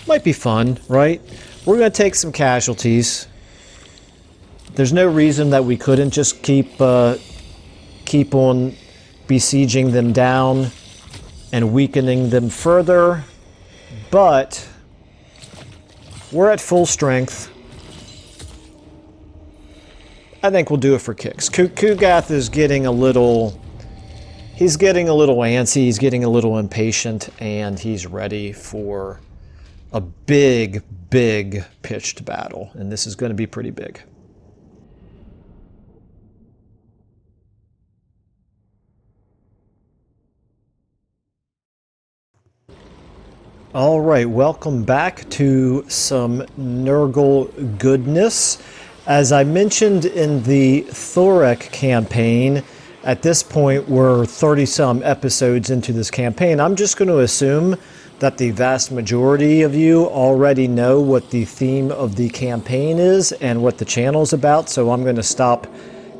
Might be fun, right? We're going to take some casualties. There's no reason that we couldn't just keep on besieging them down and weakening them further, but we're at full strength. I think we'll do it for kicks. Kugath is getting a little... He's getting a little antsy, he's getting a little impatient, and he's ready for a big, big pitched battle. And this is going to be pretty big. All right, welcome back to some Nurgle goodness. As I mentioned in the Thorek campaign, at this point we're 30-some episodes into this campaign. I'm just going to assume that the vast majority of you already know what the theme of the campaign is and what the channel's about, so I'm going to stop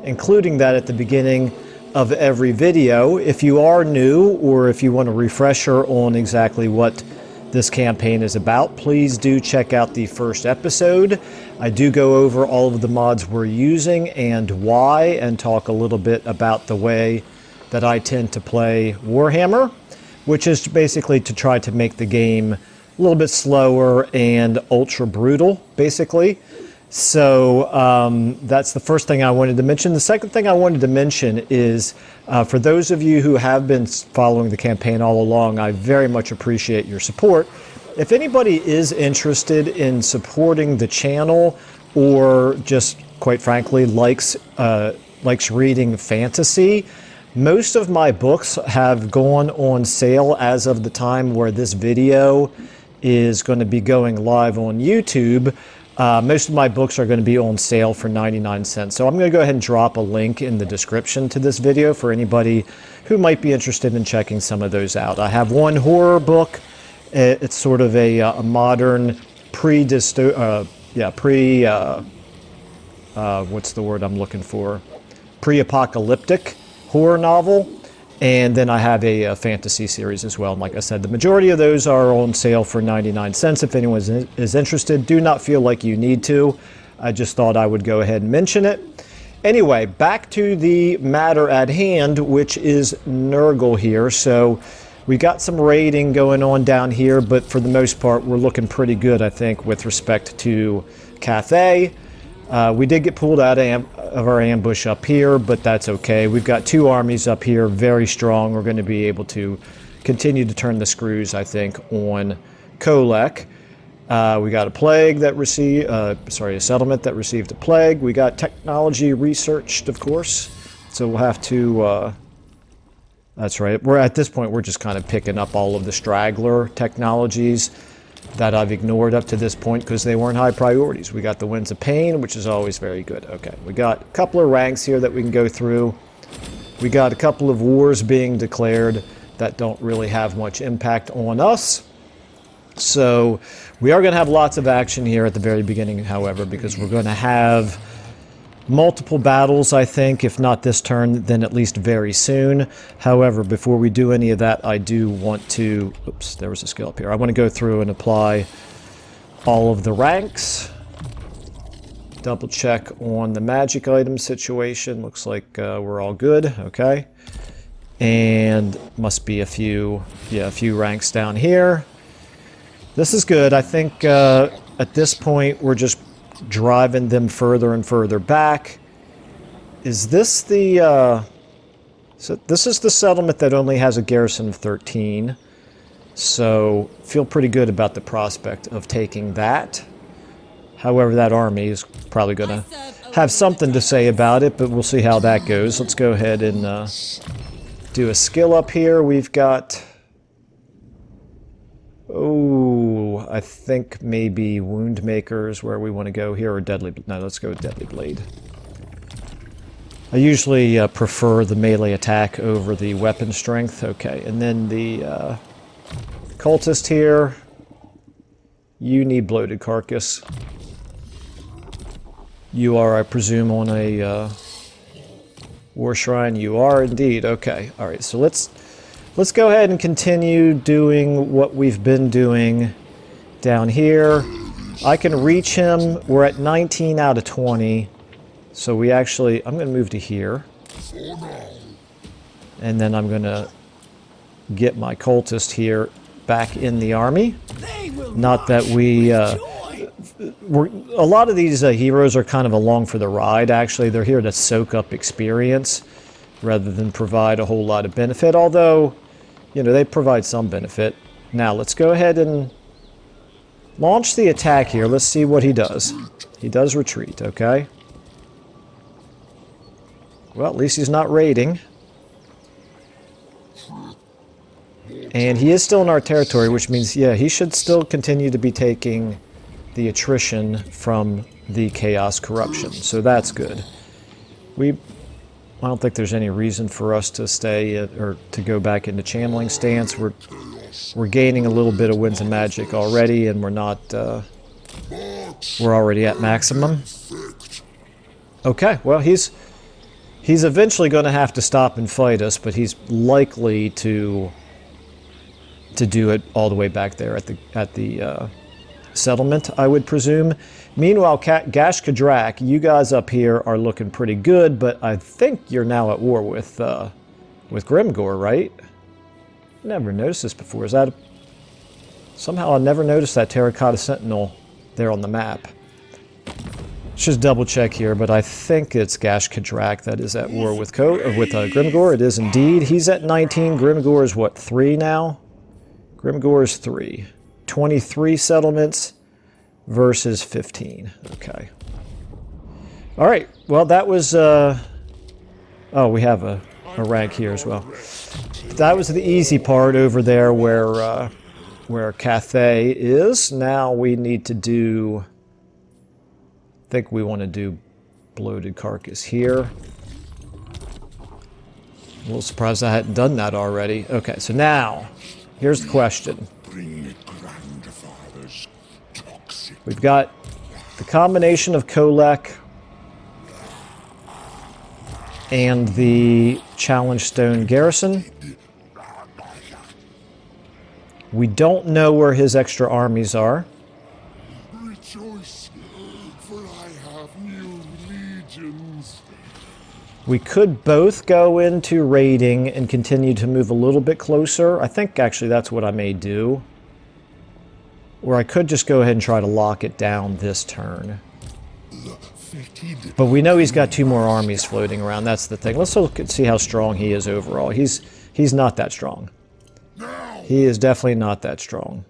including that at the beginning of every video. If you are new, or if you want a refresher on exactly what this campaign is about, please do check out the first episode. I do go over all of the mods we're using and why, and talk a little bit about the way that I tend to play Warhammer, which is basically to try to make the game a little bit slower and ultra brutal, basically. So that's the first thing I wanted to mention. The second thing I wanted to mention is, for those of you who have been following the campaign all along, I very much appreciate your support. If anybody is interested in supporting the channel, or just, quite frankly, likes reading fantasy, most of my books have gone on sale as of the time where this video is going to be going live on YouTube. Most of my books are going to be on sale for 99 cents. So I'm going to go ahead and drop a link in the description to this video for anybody who might be interested in checking some of those out. I have one horror book. It's sort of a modern what's the word I'm looking for? Pre-apocalyptic horror novel. And then I have a fantasy series as well. And like I said, the majority of those are on sale for 99 cents. If anyone is interested, do not feel like you need to. I just thought I would go ahead and mention it. Anyway, back to the matter at hand, which is Nurgle here. So we got some raiding going on down here, but for the most part, we're looking pretty good, I think, with respect to Cathay. We did get pulled out of our ambush up here, but that's okay. We've got two armies up here, very strong. We're going to be able to continue to turn the screws, I think, on Kolek. We got a plague that received, a settlement that received a plague. We got technology researched, of course. So we'll have to, that's right. At this point, we're just kind of picking up all of the straggler technologies that I've ignored up to this point because they weren't high priorities. We got the Winds of Pain, which is always very good. Okay, we got a couple of ranks here that we can go through. We got a couple of wars being declared that don't really have much impact on us. So we are going to have lots of action here at the very beginning, however, because we're going to have multiple battles, I think, if not this turn, then at least very soon. However, before we do any of that, I do want to... Oops, there was a skill up here. I want to go through and apply all of the ranks. Double check on the magic item situation. Looks like we're all good. Okay. And must be a few ranks down here. This is good. I think at this point, we're just driving them further and further back. Is this the so this is the settlement that only has a garrison of 13, so feel pretty good about the prospect of taking that. However, that army is probably gonna have something to say about it, but we'll see how that goes. Let's go ahead and do a skill up here. We've got, oh, I think maybe Wound Maker is where we want to go here, or Deadly... No, let's go with Deadly Blade. I usually prefer the melee attack over the weapon strength. Okay, and then the Cultist here. You need Bloated Carcass. You are, I presume, on a War Shrine. You are indeed. Okay, alright, so let's go ahead and continue doing what we've been doing down here. I can reach him. We're at 19 out of 20. So we actually, I'm going to move to here. And then I'm going to get my cultist here back in the army. Not that a lot of these heroes are kind of along for the ride, actually. They're here to soak up experience rather than provide a whole lot of benefit. Although, you know, they provide some benefit. Now, let's go ahead and launch the attack here. Let's see what he does. He does retreat, okay? Well, at least he's not raiding. And he is still in our territory, which means, yeah, he should still continue to be taking the attrition from the Chaos Corruption. So that's good. I don't think there's any reason for us to stay or to go back into channeling stance. We're gaining a little bit of winds and magic already, and we're already at maximum. Okay, well, he's eventually going to have to stop and fight us, but he's likely to do it all the way back there at the settlement, I would presume. Meanwhile, Gash Kadrak, you guys up here are looking pretty good, but I think you're now at war with Grimgor, right? Never noticed this before. Is that somehow I never noticed that Terracotta Sentinel there on the map? Let's just double check here, but I think it's Gash Kadrak that is at war with Grimgor. It is indeed. He's at 19. Grimgor is what, 3 now? Grimgor is 3. 23 settlements versus 15. Okay. All right. Well, that was... oh, we have a rank here as well. That was the easy part over there where Cathay is. Now we need to do... I think we want to do Bloated Carcass here. A little surprised I hadn't done that already. Okay, so now, here's the question. We've got the combination of Kolek and the Challenge Stone Garrison. We don't know where his extra armies are. Rejoice, for I have new legions. We could both go into raiding and continue to move a little bit closer. I think actually that's what I may do. Or I could just go ahead and try to lock it down this turn. But we know he's got 2 more armies floating around. That's the thing. Let's look and see how strong he is overall. He's not that strong. He is definitely not that strong.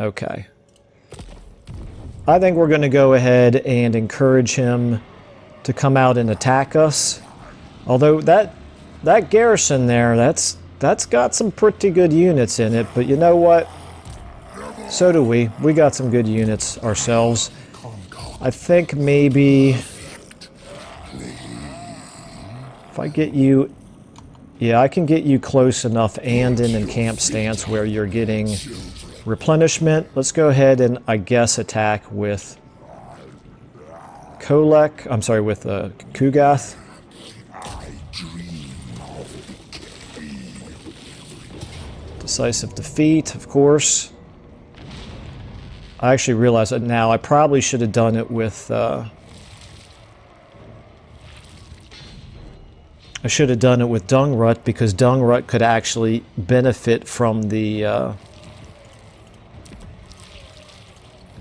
Okay. I think we're going to go ahead and encourage him to come out and attack us. Although that garrison there, that's got some pretty good units in it. But you know what? So do we. We got some good units ourselves. I think maybe if I get you... Yeah, I can get you close enough and in camp stance where you're getting replenishment. Let's go ahead and, I guess, attack with Kolek. I'm sorry, with Kugath. Decisive defeat, of course. I actually realize that now. I probably should have done it with... I should have done it with Dungrut, because Dungrut could actually benefit from the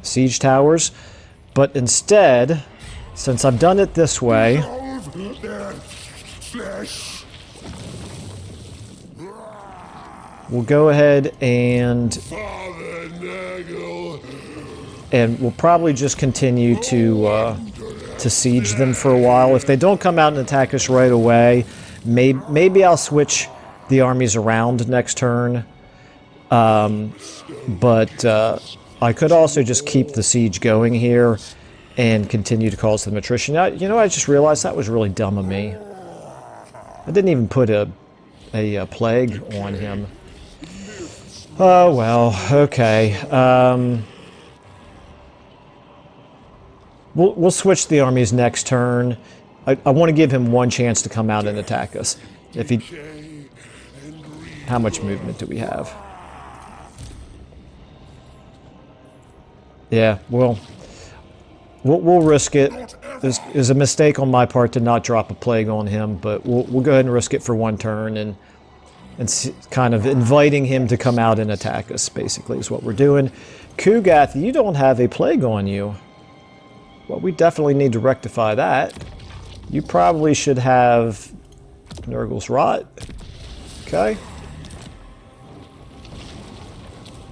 siege towers. But instead, since I've done it this way... We'll go ahead and we'll probably just continue to siege them for a while. If they don't come out and attack us right away, maybe I'll switch the armies around next turn. But I could also just keep the siege going here and continue to cause them attrition. You know, I just realized that was really dumb of me. I didn't even put a plague on him. Oh, well, okay. We'll switch the armies next turn. I want to give him one chance to come out and attack us. If he... How much movement do we have? Yeah, well, we'll risk it. There's a mistake on my part to not drop a plague on him, but we'll go ahead and risk it for one turn and kind of inviting him to come out and attack us, basically, is what we're doing. Kugath, you don't have a plague on you. Well, we definitely need to rectify that. You probably should have Nurgle's Rot. Okay.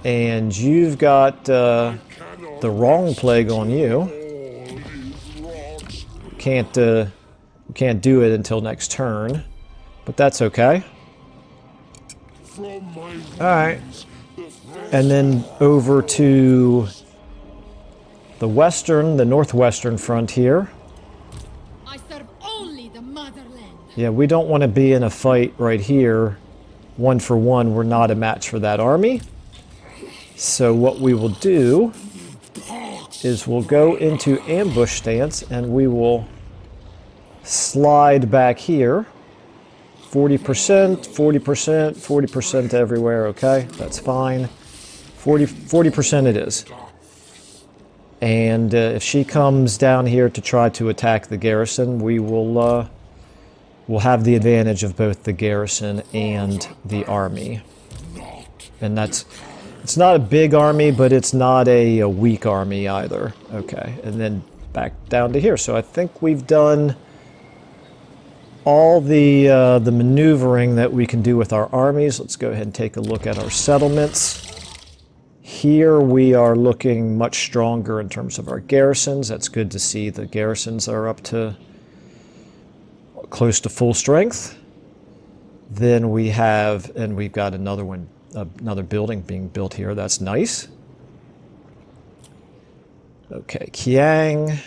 And you've got the wrong plague on you. Can't do it until next turn, but that's okay. Alright. And then over to the northwestern frontier. I serve only the motherland. Yeah, we don't want to be in a fight right here. 1 for 1, we're not a match for that army. So what we will do is we'll go into ambush stance and we will slide back here. 40%, 40%, 40% everywhere, okay? That's fine. 40% it is. And if she comes down here to try to attack the garrison, we will we'll have the advantage of both the garrison and the army. And it's not a big army, but it's not a weak army either. Okay, and then back down to here. So I think we've done all the maneuvering that we can do with our armies. Let's go ahead and take a look at our settlements. Here we are looking much stronger in terms of our garrisons. That's good to see. The garrisons are up to close to full strength. Then we have, and we've got another one, another building being built here. That's nice. Okay, Kiang.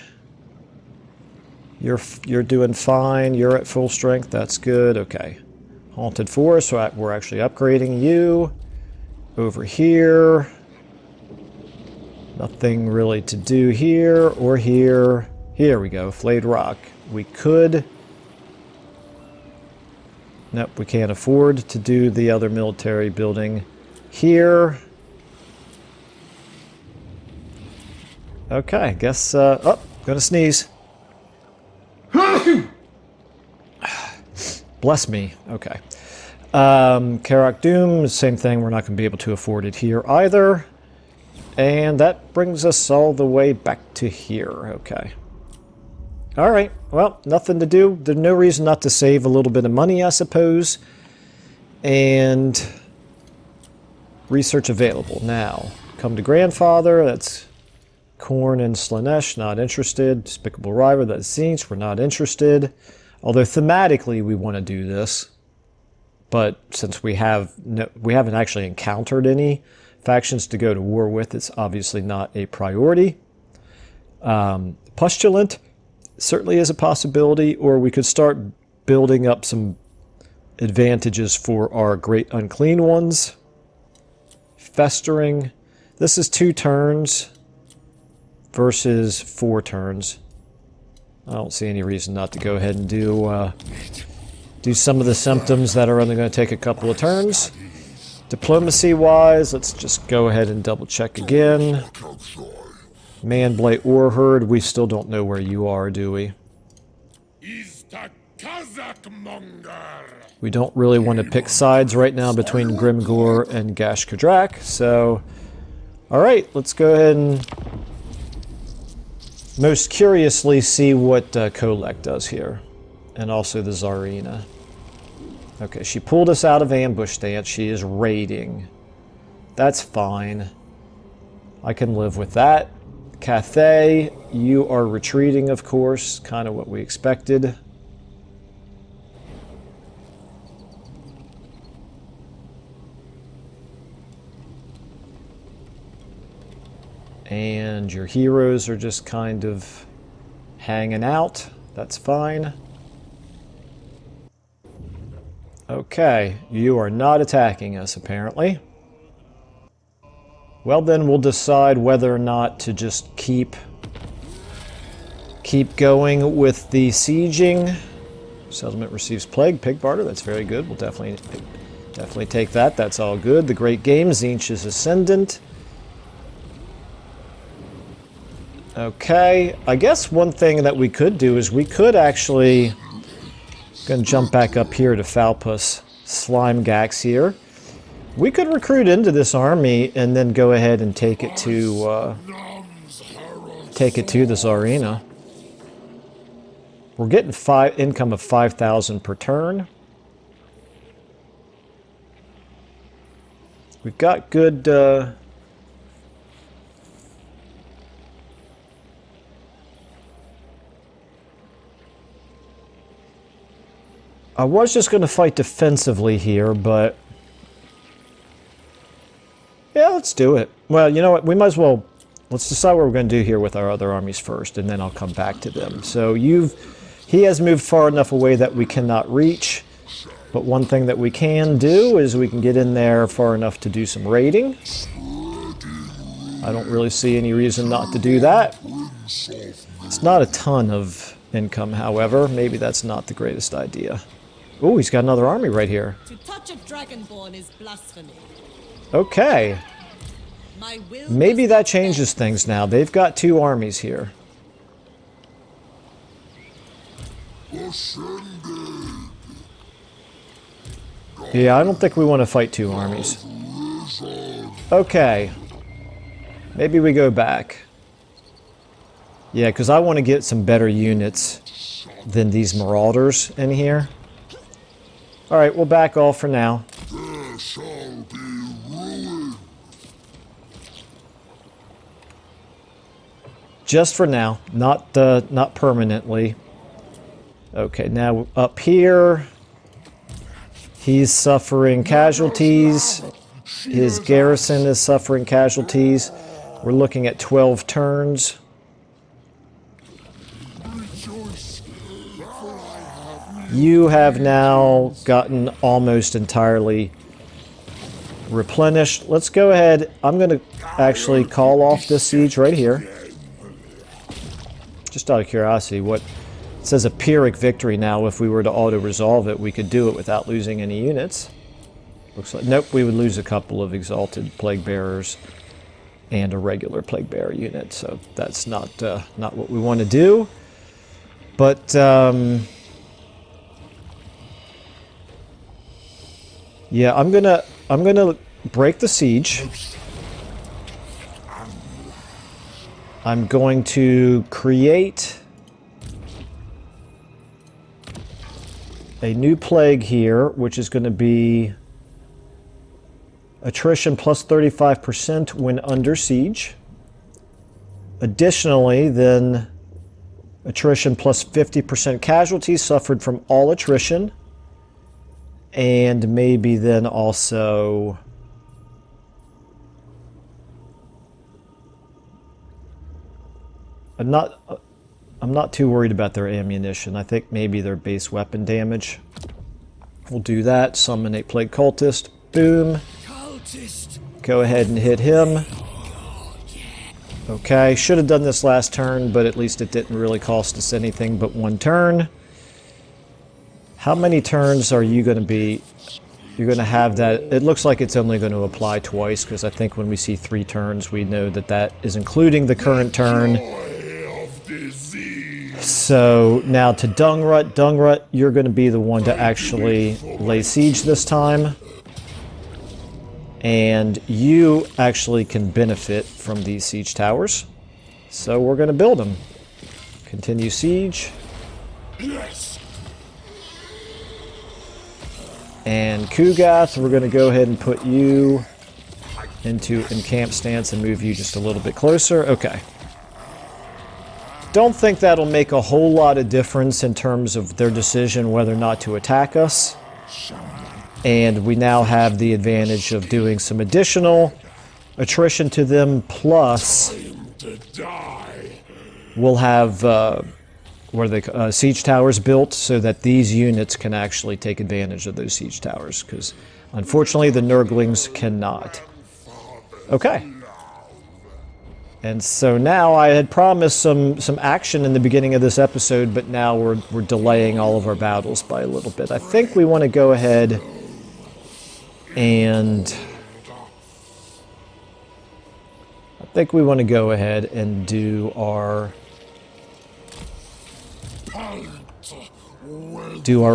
You're doing fine. You're at full strength. That's good. Okay. Haunted Forest. So we're actually upgrading you. Over here. Nothing really to do here or here. Here we go. Flayed Rock. We could. Nope, we can't afford to do the other military building here. Okay, guess. Oh, gonna sneeze. Bless me. Okay. Karak Doom, same thing. We're not going to be able to afford it here either. And that brings us all the way back to here. Okay. All right. Well, nothing to do. There's no reason not to save a little bit of money, I suppose. And research available. Now, come to Grandfather. That's Korn and Slanesh, not interested. Despicable Rival, that's Zinch, we're not interested. Although thematically we want to do this, but since we haven't actually encountered any factions to go to war with, it's obviously not a priority. Pustulant certainly is a possibility, or we could start building up some advantages for our Great Unclean Ones. Festering. This is 2 turns versus 4 turns. I don't see any reason not to go ahead and do some of the symptoms that are only going to take a couple of turns. Diplomacy-wise, let's just go ahead and double-check again. Manblight Ore Herd, we still don't know where you are, do we? We don't really want to pick sides right now between Grimgor and Gash Kadrak, so... Alright, let's go ahead and most curiously see what Kolek does here. And also the Tsarina. Okay, she pulled us out of ambush stance. She is raiding. That's fine. I can live with that. Cathay, you are retreating, of course. Kind of what we expected. And your heroes are just kind of hanging out. That's fine. Okay, you are not attacking us, apparently. Well, then we'll decide whether or not to just keep going with the sieging. Settlement receives plague. Pig barter, that's very good. We'll definitely take that. That's all good. The Great Game, Zinch is Ascendant. Okay, I guess one thing that we could do is we could actually... Gonna jump back up here to Falpus Slime Gax here. We could recruit into this army and then go ahead and take it to this arena. We're getting income of 5,000 per turn. We've got good... I was just going to fight defensively here, but... Yeah, let's do it. Well, you know what? We might as well... Let's decide what we're going to do here with our other armies first, and then I'll come back to them. So he has moved far enough away that we cannot reach. But one thing that we can do is we can get in there far enough to do some raiding. I don't really see any reason not to do that. It's not a ton of income, however. Maybe that's not the greatest idea. Oh, he's got another army right here. To touch a dragonborn is blasphemy. Okay. My will Maybe does that not changes bend. things now. They've got 2 armies here. Yeah, I don't think we want to fight 2 armies. Okay. Maybe we go back. Yeah, because I want to get some better units than these marauders in here. Alright, we'll back off for now. There shall be ruin. Just for now, not permanently. Okay, now up here, he's suffering casualties. His garrison is suffering casualties. We're looking at 12 turns. Rejoice, for I have You have now gotten almost entirely replenished. Let's go ahead. I'm going to actually call off this siege right here. Just out of curiosity, what it says a Pyrrhic victory now. If we were to auto-resolve it, we could do it without losing any units. Looks like, nope, we would lose a couple of exalted plague bearers and a regular plague bearer unit. So that's not what we want to do. But yeah, I'm gonna break the siege. I'm going to create a new plague here, which is going to be attrition plus 35% when under siege. Additionally, then attrition plus 50% casualties suffered from all attrition. And maybe then also I'm not too worried about their ammunition. I think maybe their base weapon damage. We'll do that. Summon a plague cultist. Boom. Go ahead and hit him. Okay, should have done this last turn, but at least it didn't really cost us anything but 1 turn. How many turns are you going to be? You're going to have that. It looks like it's only going to apply twice, because I think when we see 3 turns, we know that that is including the current turn. of disease. So now to Dungrut. Dungrut, you're going to be the one to actually lay siege this time. And you actually can benefit from these siege towers. So we're going to build them. Continue siege. Yes. And Kugath, we're going to go ahead and put you into encamp stance and move you just a little bit closer. Okay. Don't think that'll make a whole lot of difference in terms of their decision whether or not to attack us. And we now have the advantage of doing some additional attrition to them, plus To die. we'll have siege towers built so that these units can actually take advantage of those siege towers, because unfortunately the Nurglings cannot. Okay. And so now I had promised some action in the beginning of this episode, but now we're delaying all of our battles by a little bit. I think we want to go ahead and think we want to go ahead and do our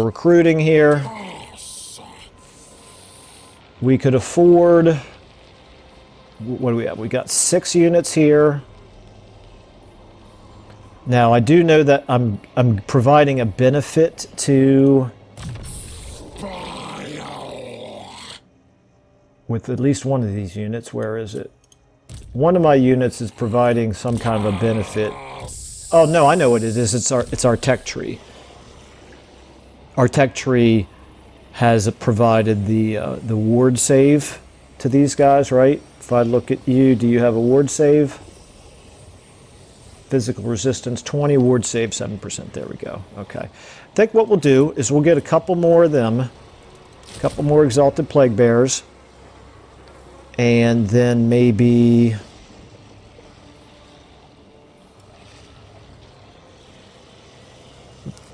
recruiting here. We could afford, what do we have? We got 6 units here. Now I do know that I'm providing a benefit to, with at least one of these units. Where is it? One of my units is providing some kind of a benefit. Oh no, I know what it is. It's our tech tree. Our tech tree has provided the ward save to these guys, right? If I look at you, do you have a ward save? Physical resistance 20, ward save 7%. There we go. Okay. I think what we'll do is we'll get a couple more of them, a couple more Exalted Plague Bearers, and then maybe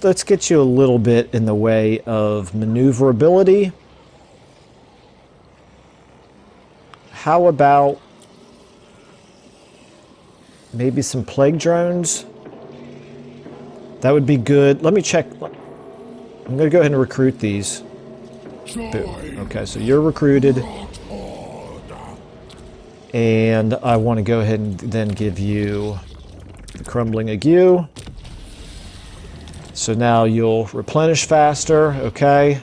let's get you a little bit in the way of maneuverability. How about maybe some plague drones? That would be good. Let me check. I'm going to go ahead and recruit these. Boom. Okay, so you're recruited. And I want to go ahead and then give you the Crumbling Ague. So now you'll replenish faster, okay.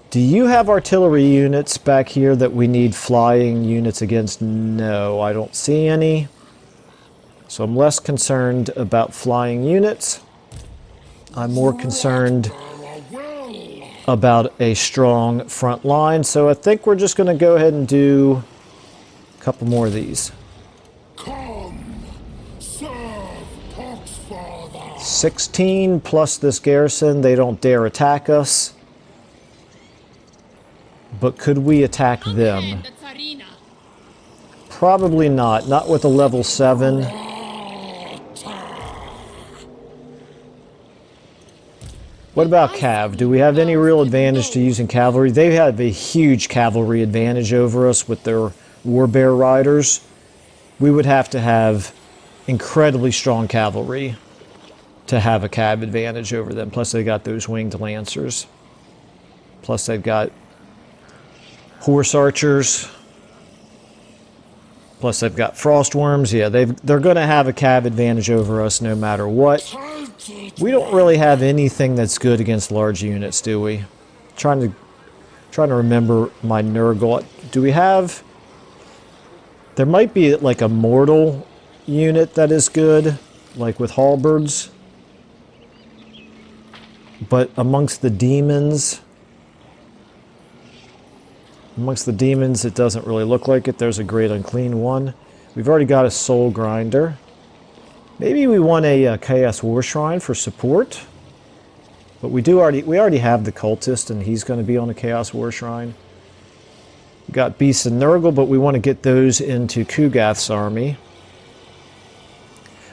Do you have artillery units back here that we need flying units against? No, I don't see any. So I'm less concerned about flying units. I'm more concerned about a strong front line. So I think we're just going to go ahead and do a couple more of these. 16 plus this garrison. They don't dare attack us. But could we attack them? Probably not. Not with a level 7. What about Cav? Do we have any real advantage to using cavalry? They have a huge cavalry advantage over us with their warbear riders. We would have to have incredibly strong cavalry to have a Cav advantage over them. Plus they got those winged lancers. Plus they've got horse archers. Plus they've got frost worms. Yeah, they're going to have a Cav advantage over us no matter what. We don't really have anything that's good against large units, do we? Trying to remember my Nurgle. Do we have? There might be like a mortal unit that is good, like with halberds. But amongst the demons, it doesn't really look like it. There's a Great Unclean One. We've already got a Soul Grinder. Maybe we want a Chaos War Shrine for support. But we already have the Cultist, and he's going to be on a Chaos War Shrine. We've got Beasts and Nurgle, but we want to get those into Kugath's army.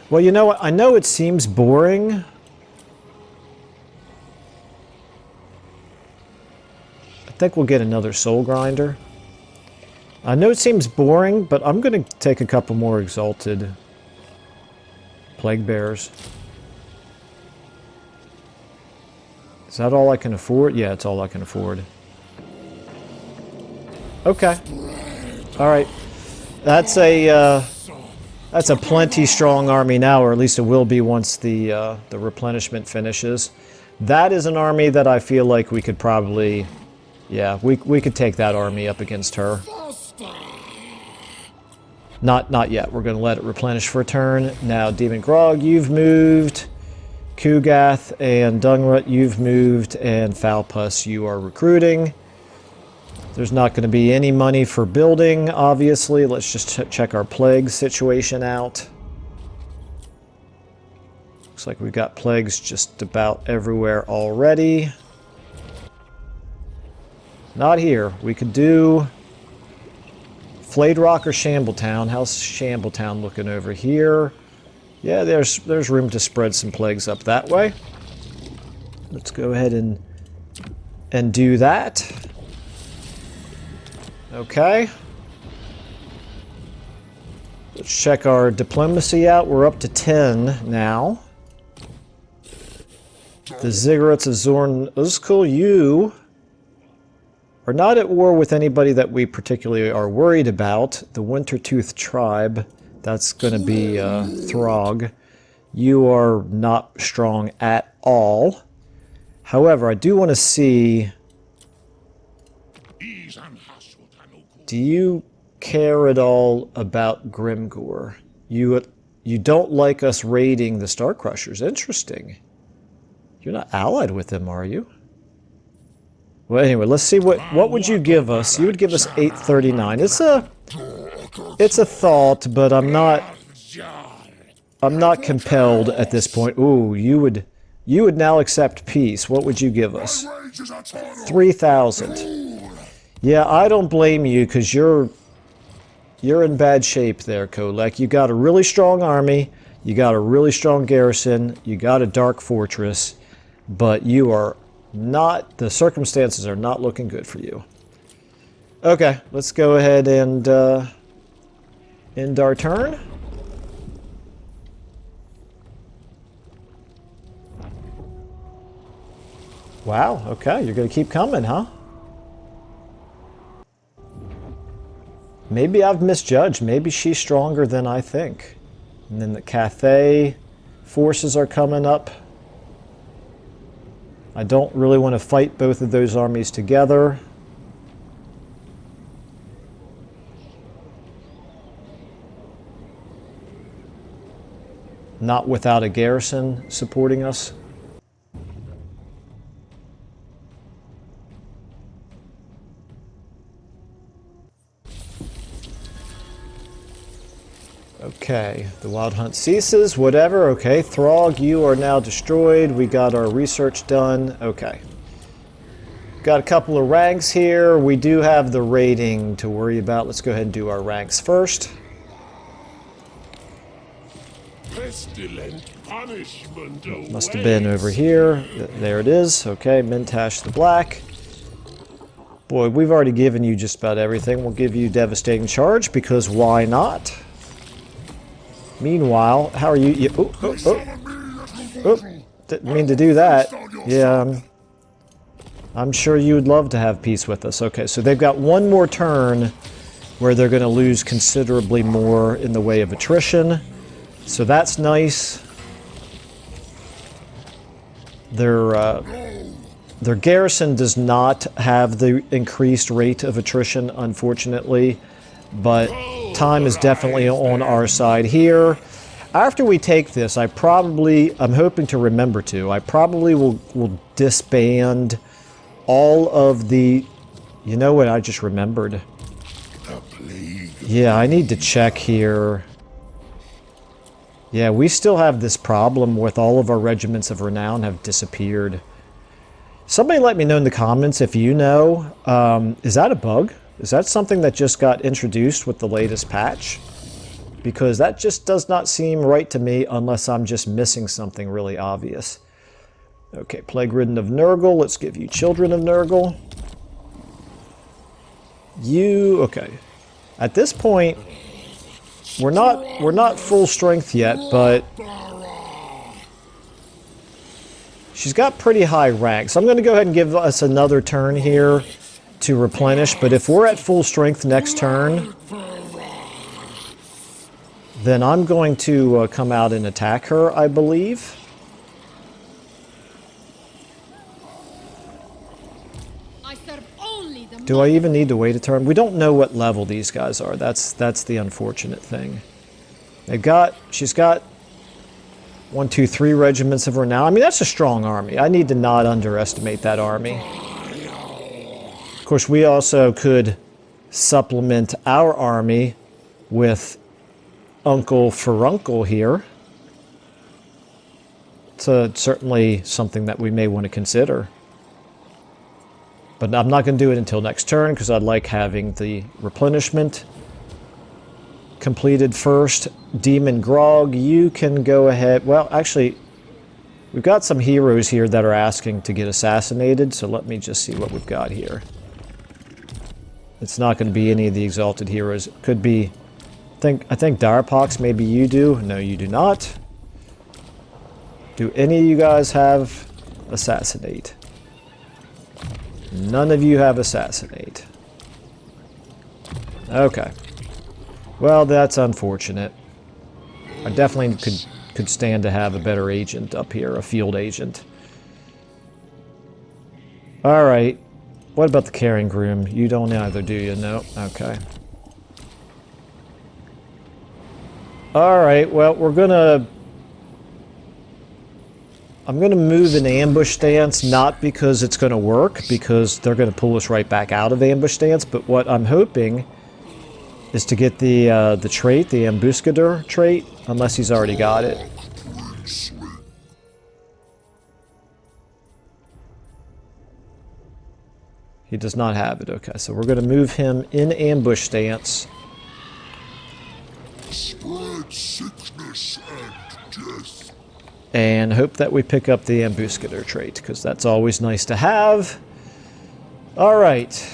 Well, you know what? I know it seems boring. I think we'll get another Soul Grinder. I know it seems boring, but I'm going to take a couple more Exalted Plague Bearers. Is that all I can afford? Yeah, it's all I can afford. Okay. Alright. That's a plenty strong army now, or at least it will be once the replenishment finishes. That is an army that I feel like we could probably... Yeah, we could take that army up against her. Not yet. We're going to let it replenish for a turn. Now, Demon Grog, you've moved. Kugath and Dungrut, you've moved. And Falpus, you are recruiting. There's not going to be any money for building, obviously. Let's just check our plague situation out. Looks like we've got plagues just about everywhere already. Not here. We could do Flayed Rock or Shambletown. How's Shambletown looking over here? Yeah, there's room to spread some plagues up that way. Let's go ahead and do that. Okay. Let's check our diplomacy out. We're up to 10 now. The Ziggurats of Zorn Uzkul, you are not at war with anybody that we particularly are worried about. The Wintertooth tribe, that's going to be Throg. You are not strong at all. However, I do want to see... Do you care at all about Grimgor? You don't like us raiding the Star Crushers. Interesting. You're not allied with them, are you? Well, anyway, let's see what would you give us? You would give us 839. It's a thought, but I'm not compelled at this point. Ooh, you would now accept peace. What would you give us? 3,000. Yeah, I don't blame you because you're in bad shape there, Kolek. You got a really strong army, you got a really strong garrison, you got a dark fortress, but you are not, the circumstances are not looking good for you. Okay, let's go ahead and end our turn. Wow, okay, you're going to keep coming, huh? Maybe I've misjudged. Maybe she's stronger than I think. And then the Cathay forces are coming up. I don't really want to fight both of those armies together. Not without a garrison supporting us. Okay, the wild hunt ceases, whatever. Okay, Throg, you are now destroyed. We got our research done. Okay. Got a couple of ranks here. We do have the rating to worry about. Let's go ahead and do our ranks first. Pestilent punishment Must have been over here. There it is. Okay, Mintash the Black. Boy, we've already given you just about everything. We'll give you Devastating Charge, because why not? Meanwhile, how are you? Didn't mean to do that. Yeah, I'm sure you would love to have peace with us. Okay, so they've got one more turn where they're going to lose considerably more in the way of attrition. So that's nice. Their garrison does not have the increased rate of attrition, unfortunately, but time is definitely on our side here. After we take this, I'm hoping to remember to, I probably will disband all of the, you know what I just remembered? Yeah, I need to check here. Yeah, we still have this problem with all of our regiments of renown have disappeared. Somebody let me know in the comments if you know. Is that a bug? Is that something that just got introduced with the latest patch? Because that just does not seem right to me unless I'm just missing something really obvious. Okay, Plague Ridden of Nurgle. Let's give you Children of Nurgle. You, okay. At this point, we're not full strength yet, but she's got pretty high rank. So I'm going to go ahead and give us another turn here to replenish, but if we're at full strength next turn, then I'm going to come out and attack her, I believe. Do I even need to wait a turn? We don't know what level these guys are. That's the unfortunate thing. She's got 1, 2, 3 regiments of renown. I mean, that's a strong army. I need to not underestimate that army. Of course, we also could supplement our army with Uncle Furuncle here. It's certainly something that we may want to consider. But I'm not going to do it until next turn because I'd like having the replenishment completed first. Demon Grog, you can go ahead. Well, actually, we've got some heroes here that are asking to get assassinated, so let me just see what we've got here. It's not going to be any of the exalted heroes. It could be I think Direpox, maybe you do. No, you do not. Do any of you guys have Assassinate? None of you have Assassinate. Okay. Well, that's unfortunate. I definitely could stand to have a better agent up here, a field agent. Alright. What about the Carrying Groom? You don't either, do you? No? Okay. Alright, well, I'm gonna move an ambush stance, not because it's gonna work, because they're gonna pull us right back out of ambush stance, but what I'm hoping is to get the trait, the Ambuscador trait, unless he's already got it. He does not have it. Okay, so we're going to move him in ambush stance. Spread sickness and death. And hope that we pick up the Ambuscador trait, because that's always nice to have. Alright.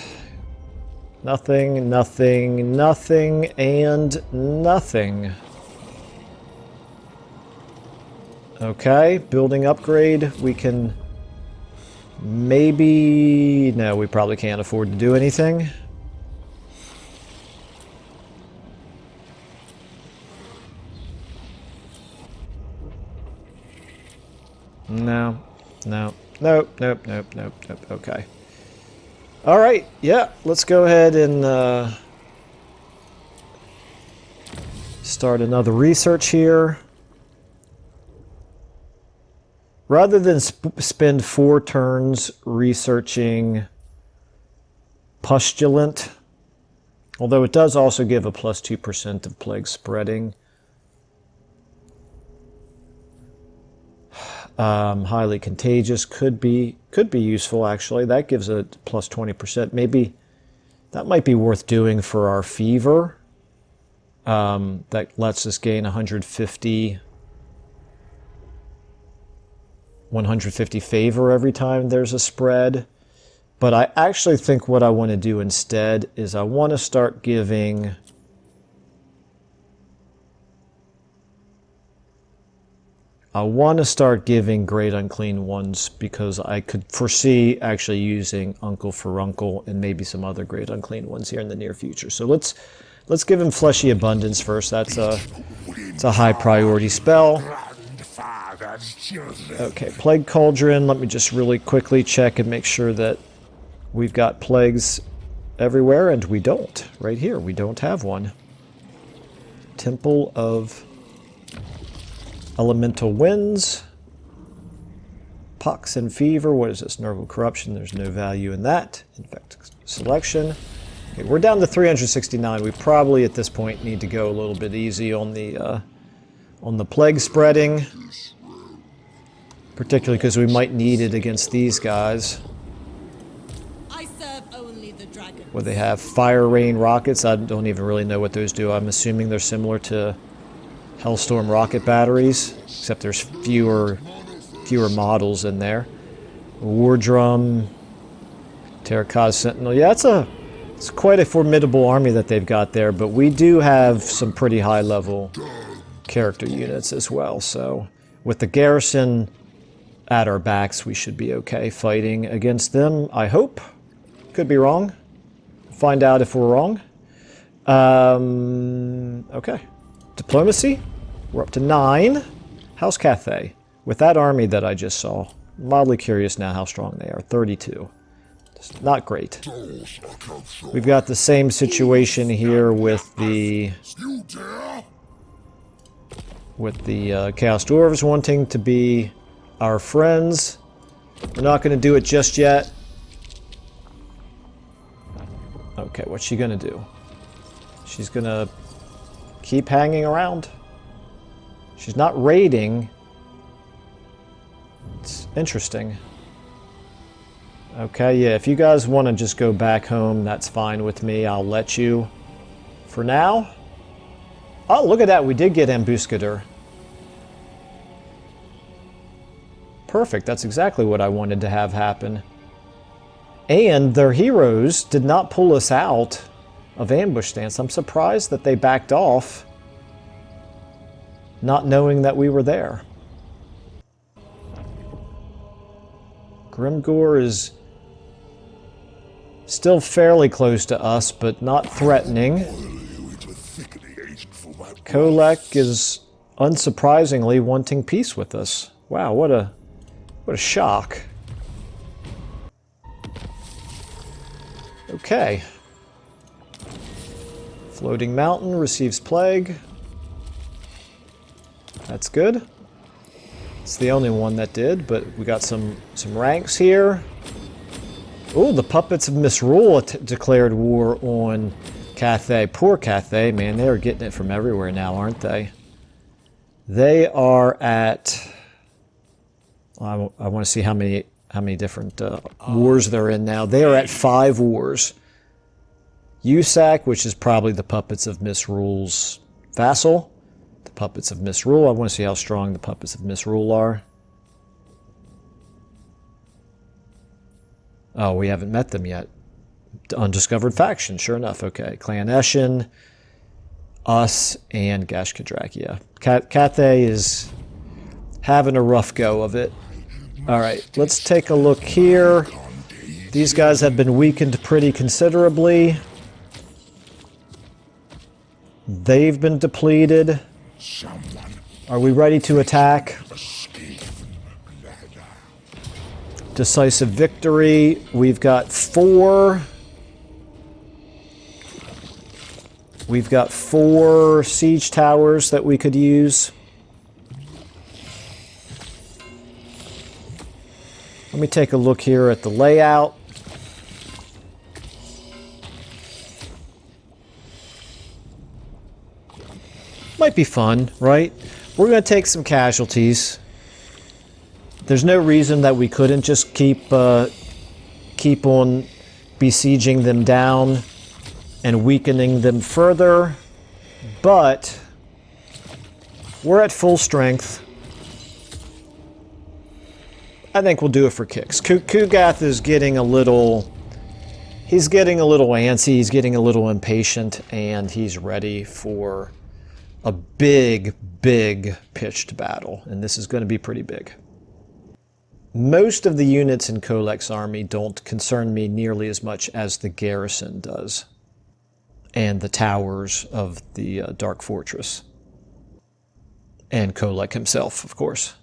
Nothing, nothing, nothing, and nothing. Okay, building upgrade. We can maybe... No, we probably can't afford to do anything. No, no, nope, nope, nope, nope, nope, okay. Alright, yeah, let's go ahead and start another research here. Rather than spend 4 turns researching Pustulant, although it does also give a plus 2% of plague spreading. Highly contagious could be useful, actually. That gives a plus 20%. Maybe that might be worth doing for our fever. That lets us gain 150 favor every time there's a spread. But I actually think what I want to do instead is I want to start giving... Great Unclean Ones, because I could foresee actually using Uncle Furuncle and maybe some other Great Unclean Ones here in the near future. So let's give him Fleshy Abundance first. It's a high priority spell. Okay, Plague Cauldron. Let me just really quickly check and make sure that we've got plagues everywhere, and we don't. Right here, we don't have one. Temple of Elemental Winds. Pox and Fever. What is this? Nurgle Corruption. There's no value in that. Infect Selection. Okay, we're down to 369. We probably at this point need to go a little bit easy on the plague spreading. Particularly because we might need it against these guys. I serve only the dragon. Where they have Fire Rain rockets. I don't even really know what those do. I'm assuming they're similar to Hellstorm rocket batteries, except there's fewer models in there. War Drum, Terracotta Sentinel. Yeah, it's quite a formidable army that they've got there, but we do have some pretty high level character units as well. So with the garrison at our backs, we should be okay fighting against them, I hope. Could be wrong. Find out if we're wrong. Okay. Diplomacy, we're up to 9. How's Cathay? With that army that I just saw, mildly curious now how strong they are. 32. It's not great. We've got the same situation here with the Chaos Dwarves wanting to be our friends. We're not going to do it just yet. Okay, what's she going to do? She's going to keep hanging around. She's not raiding. It's interesting. Okay, yeah, if you guys want to just go back home, that's fine with me. I'll let you for now. Oh, look at that. We did get Ambuscador. Perfect. That's exactly what I wanted to have happen. And their heroes did not pull us out of ambush stance. I'm surprised that they backed off not knowing that we were there. Grimgor is still fairly close to us, but not threatening. Kolek is unsurprisingly wanting peace with us. Wow, what a shock. Okay. Floating mountain receives plague. That's good. It's the only one that did, but we got some ranks here. Oh, the puppets of Misrule declared war on Cathay. Poor Cathay, man, they're getting it from everywhere now, aren't they? They are at... I want to see how many different wars they're in now. They are at 5 wars. USAC, which is probably the puppets of Misrule's vassal. The puppets of Misrule. I want to see how strong the puppets of Misrule are. Oh, we haven't met them yet. Undiscovered faction, sure enough. Okay, Clan Eshin, us, and Gashkadrakia. Cathay is having a rough go of it. Alright, let's take a look here. These guys have been weakened pretty considerably. They've been depleted. Are we ready to attack? Decisive victory. We've got 4. We've got 4 siege towers that we could use. Let me take a look here at the layout. Might be fun, right? We're going to take some casualties. There's no reason that we couldn't just keep on besieging them down and weakening them further, but we're at full strength. I think we'll do it for kicks. Kugath is getting a little... He's getting a little antsy, he's getting a little impatient, and he's ready for a big, big pitched battle. And this is going to be pretty big. Most of the units in Kolek's army don't concern me nearly as much as the garrison does. And the towers of the Dark Fortress. And Kolek himself, of course.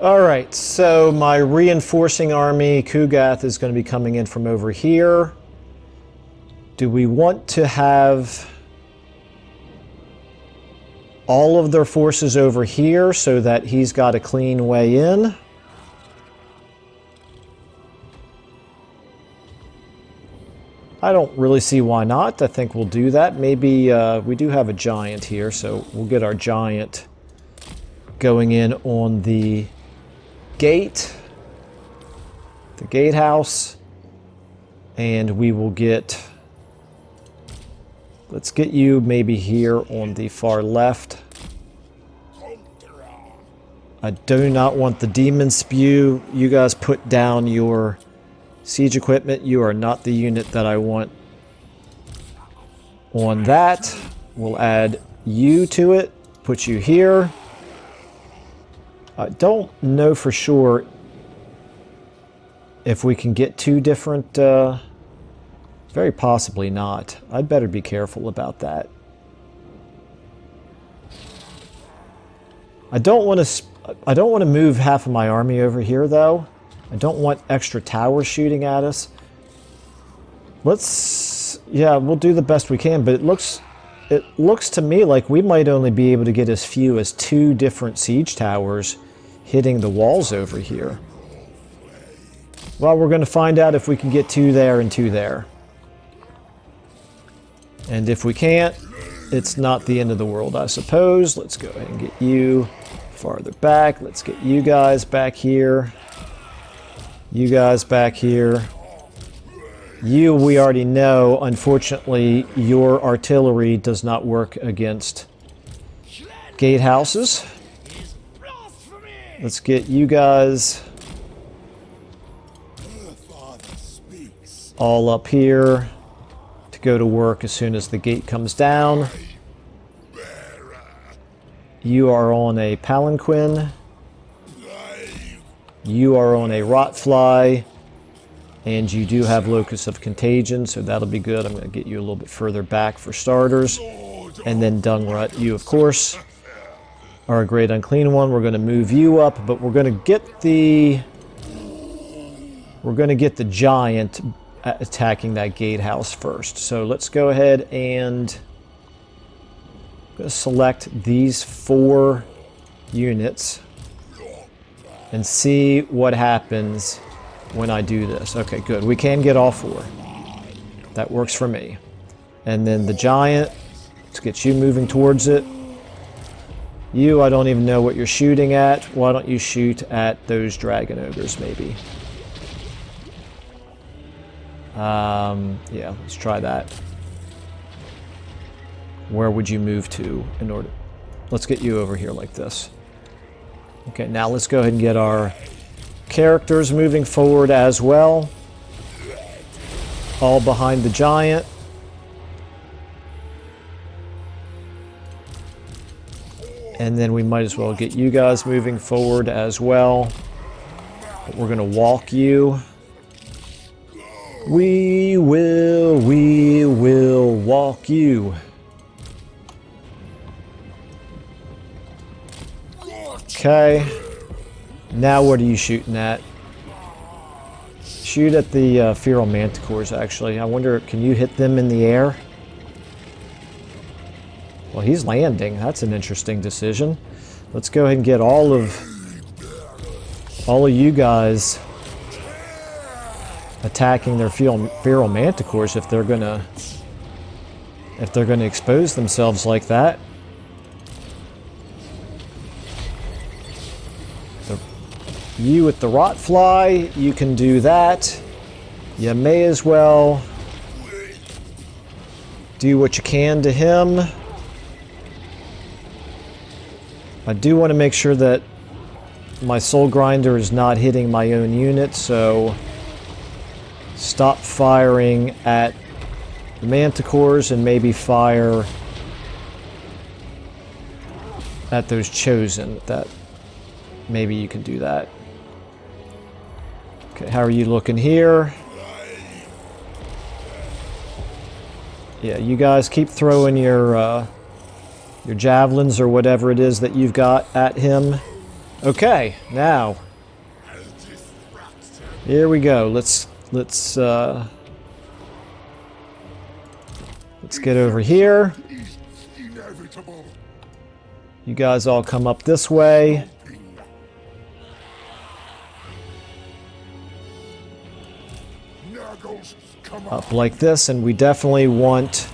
Alright, so my reinforcing army, Kugath, is going to be coming in from over here. Do we want to have all of their forces over here so that he's got a clean way in? I don't really see why not. I think we'll do that. Maybe we do have a giant here, so we'll get our giant going in on the gate, the gatehouse, and we will get... Let's get you maybe here on the far left. I do not want the demon spew. You guys put down your siege equipment. You are not the unit that I want on that. We'll add you to it. Put you here. I don't know for sure if we can get 2 different... very possibly not. I'd better be careful about that. I don't want to move half of my army over here, though. I don't want extra towers shooting at us. Yeah, we'll do the best we can, but it looks to me like we might only be able to get as few as 2 different siege towers hitting the walls over here. Well, we're going to find out if we can get 2 there and 2 there. And if we can't, it's not the end of the world, I suppose. Let's go ahead and get you farther back. Let's get you guys back here. You guys back here. You, we already know, unfortunately, your artillery does not work against gatehouses. Let's get you guys all up here to go to work as soon as the gate comes down. You are on a palanquin. You are on a rotfly. And you do have locus of contagion, so that'll be good. I'm going to get you a little bit further back for starters. And then Dungrut, you of course are a great unclean one. We're going to move you up, but we're going to get the giant attacking that gatehouse first. So let's go ahead and select these 4 units and see what happens when I do this. Okay, good. We can get all 4. That works for me. And then the giant, let's get you moving towards it. You, I don't even know what you're shooting at. Why don't you shoot at those dragon ogres, maybe? Yeah, let's try that. Where would you move to in order? Let's get you over here like this. Okay, now let's go ahead and get our characters moving forward as well. All behind the giant. And then we might as well get you guys moving forward as well. But we're going to walk you. We will walk you. Okay. Now what are you shooting at? Shoot at the feral manticores, actually. I wonder, can you hit them in the air? Well, he's landing. That's an interesting decision. Let's go ahead and get all of you guys attacking their feral manticores if they're gonna expose themselves like that. You with the rotfly, you can do that. You may as well do what you can to him. I do want to make sure that my soul grinder is not hitting my own unit, so stop firing at the manticores and maybe fire at those chosen. That maybe you can do that. Okay, how are you looking here? Yeah, you guys keep throwing your javelins or whatever it is that you've got at him. Okay, now here we go. Let's get over here. You guys all come up this way. Up like this, and we definitely want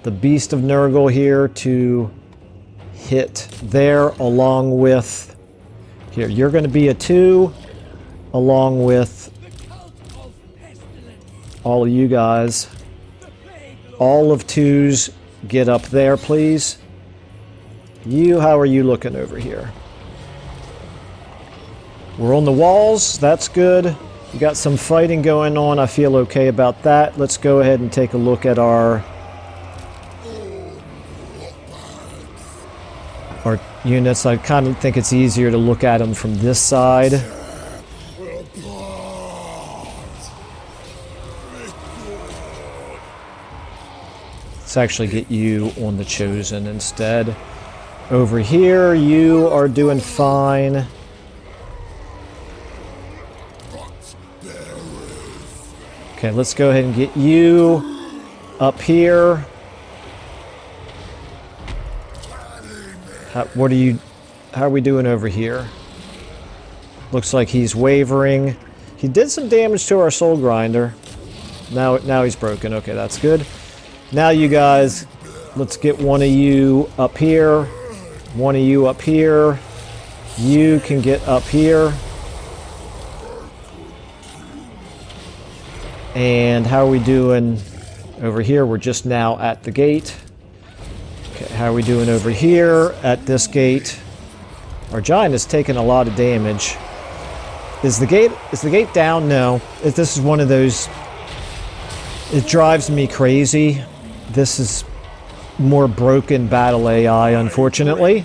the Beast of Nurgle here to hit there along with... Here, you're going to be a 2 along with all of you guys. All of 2s get up there, please. You, how are you looking over here? We're on the walls. That's good. We got some fighting going on. I feel okay about that. Let's go ahead and take a look at our units. I kind of think it's easier to look at them from this side. Let's actually get you on the chosen instead. Over here, you are doing fine. Okay, let's go ahead and get you up here. How are we doing over here? Looks like he's wavering. He did some damage to our soul grinder. Now he's broken. Okay, that's good. Now you guys, let's get one of you up here. One of you up here. You can get up here. And how are we doing over here? We're just now at the gate. Okay, how are we doing over here at this gate? Our giant is taking a lot of damage. Is the gate down? No. This is one of those It drives me crazy. This is more broken battle AI, unfortunately.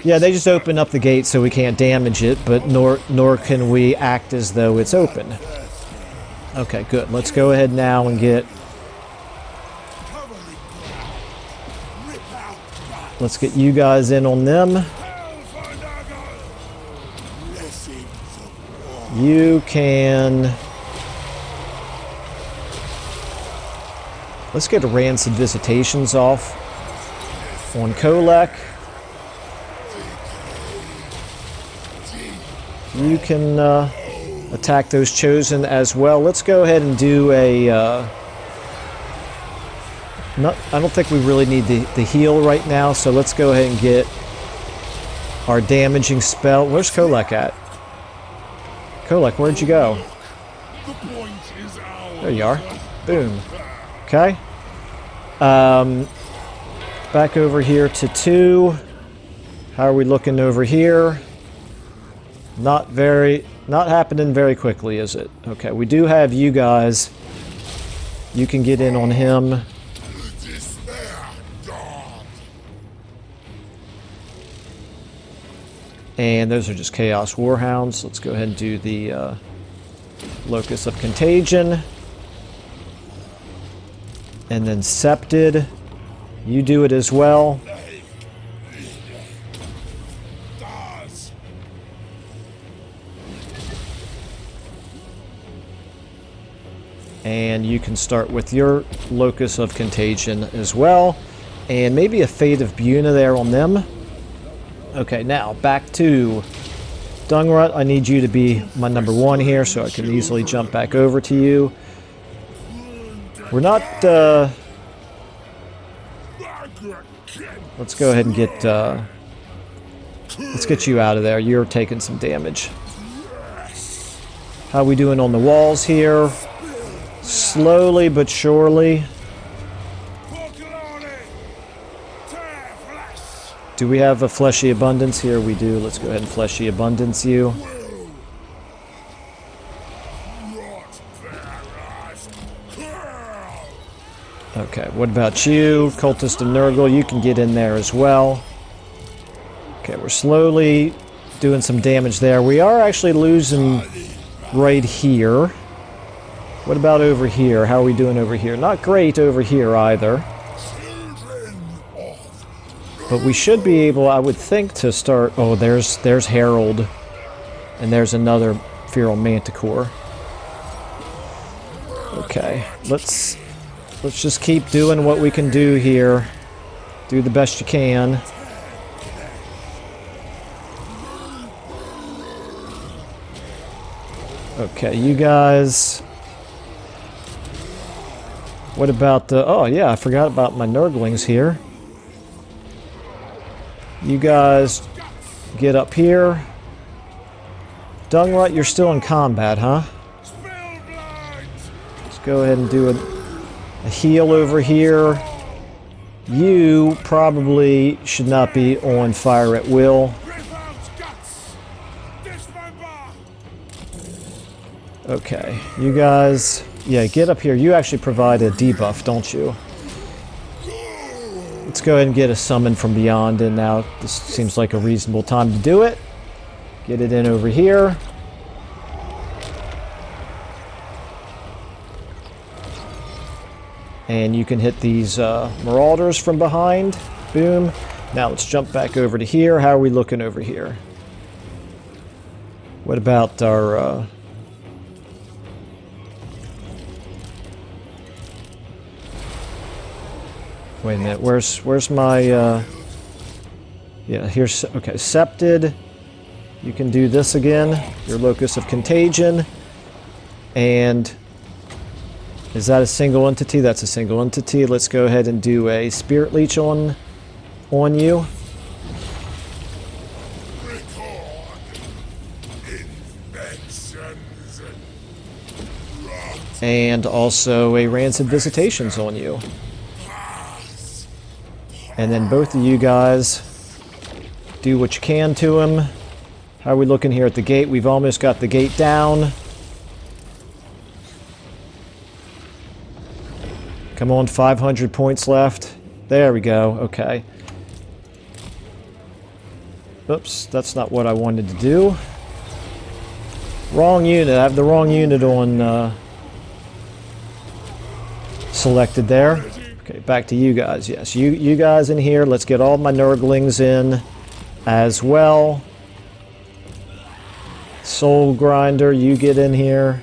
Yeah, they just open up the gate so we can't damage it, but nor can we act as though it's open. Okay, good. Let's go ahead now and get... Let's get you guys in on them. You can... Let's get Rancid Visitations off on Kolek. You can attack those Chosen as well. Let's go ahead and do a... I don't think we really need the heal right now, so let's go ahead and get our damaging spell. Where's Kolek at? Kolek, where'd you go? There you are. Boom. Okay. Back over here to 2. How are we looking over here? Not happening very quickly, is it? Okay, we do have you guys. You can get in on him. And those are just Chaos Warhounds. Let's go ahead and do the Locus of Contagion. And then Septed. You do it as well. And you can start with your Locus of Contagion as well. And maybe a Fate of Buna there on them. Okay, now back to Dungrut. I need you to be my number 1 here so I can easily jump back over to you. We're not... let's go ahead and get... let's get you out of there. You're taking some damage. How are we doing on the walls here? Slowly but surely. Do we have a Fleshy Abundance here? We do. Let's go ahead and Fleshy Abundance you. Okay, what about you? Cultist of Nurgle, you can get in there as well. Okay, we're slowly doing some damage there. We are actually losing right here. What about over here? How are we doing over here? Not great over here either. But we should be able, I would think, to start... Oh, there's Herald. And there's another Feral Manticore. Okay, let's just keep doing what we can do here. Do the best you can. Okay, you guys... What about the... Oh, yeah, I forgot about my Nurglings here. You guys get up here. Dungrut, you're still in combat, huh? Let's go ahead and do a heal over here. You probably should not be on fire at will. Okay, you guys... Yeah, get up here. You actually provide a debuff, don't you? Let's go ahead and get a summon from beyond in now. This seems like a reasonable time to do it. Get it in over here. And you can hit these Marauders from behind. Boom. Now let's jump back over to here. How are we looking over here? What about our... Wait a minute, where's my, yeah, here's, okay, Septed. You can do this again, your Locus of Contagion. And is that a single entity? That's a single entity. Let's go ahead and do a Spirit Leech on you. And also a Rancid Visitations on you. And then both of you guys do what you can to him. How are we looking here at the gate? We've almost got the gate down. Come on, 500 points left. There we go. Okay. Oops, that's not what I wanted to do. Wrong unit. I have the wrong unit on selected there. Okay, back to you guys. Yes, you guys in here. Let's get all my Nurglings in as well. Soul Grinder, you get in here.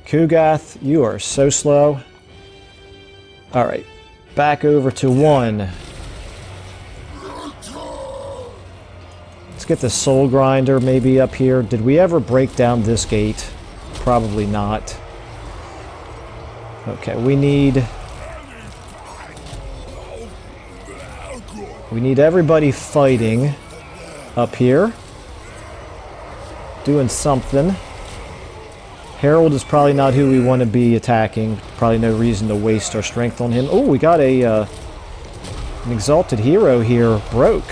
Kugath, you are so slow. Alright, back over to 1. Let's get the Soul Grinder maybe up here. Did we ever break down this gate? Probably not. Okay, we need everybody fighting up here. Doing something. Harold is probably not who we want to be attacking. Probably no reason to waste our strength on him. Oh, we got an exalted hero here. Broke.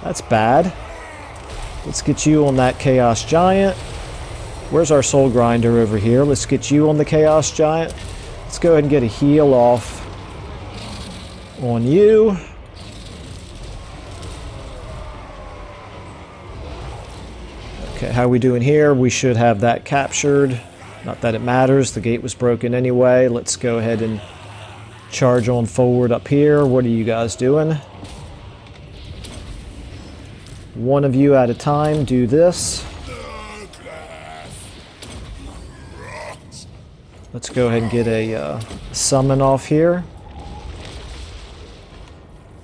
That's bad. Let's get you on that Chaos Giant. Where's our Soul Grinder over here? Let's get you on the Chaos Giant. Let's go ahead and get a heal off on you. Okay, how are we doing here? We should have that captured. Not that it matters. The gate was broken anyway. Let's go ahead and charge on forward up here. What are you guys doing? One of you at a time. Do this. Let's go ahead and get a summon off here.